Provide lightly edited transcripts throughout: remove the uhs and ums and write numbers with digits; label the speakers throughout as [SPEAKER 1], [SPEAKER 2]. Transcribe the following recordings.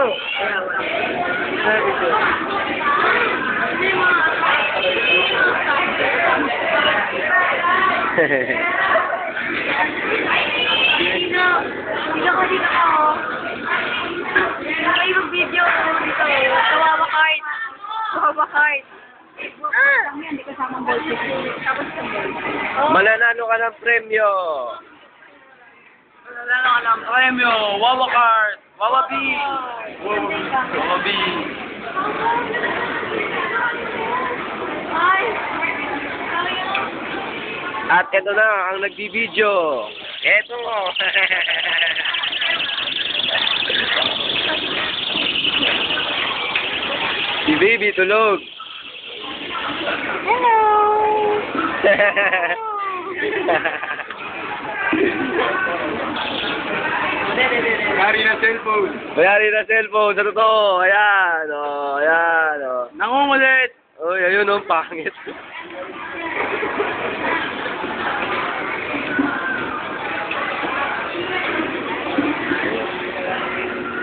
[SPEAKER 1] Very good.
[SPEAKER 2] Dito ko dito ako. May video ko dito. Kawawa card. Kawawa card. Hindi kasama ang ballpen. Tapos ka
[SPEAKER 1] Mananalo ka ng premyo.
[SPEAKER 3] Mananalo ka ng premyo. Wawa card. Wawa B. Wawa B.
[SPEAKER 1] At ito na ang nagbibideo. Ito mo. Si baby tulog.
[SPEAKER 2] Hello!
[SPEAKER 3] Yari na cellphone.
[SPEAKER 1] Mayari na cellphone. Sa totoo. Ayan. O. Ayan. O.
[SPEAKER 3] Nangungulit.
[SPEAKER 1] Uy, ayun o. Pangit.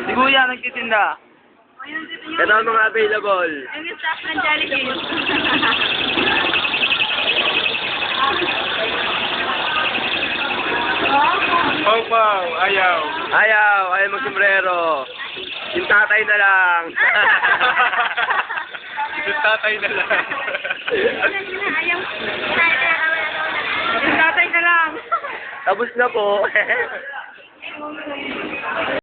[SPEAKER 3] Si Kuya nagtitinda.
[SPEAKER 1] Ito ang mga available.
[SPEAKER 2] Yung staff ng Jollibee.
[SPEAKER 3] Pau Pau. Ayaw.
[SPEAKER 1] Ayaw. Ayaw mag-sombrero. Yung tatay na lang.
[SPEAKER 3] Yung tatay na lang.
[SPEAKER 2] Ayaw. Yung tatay na lang.
[SPEAKER 1] Tapos na po.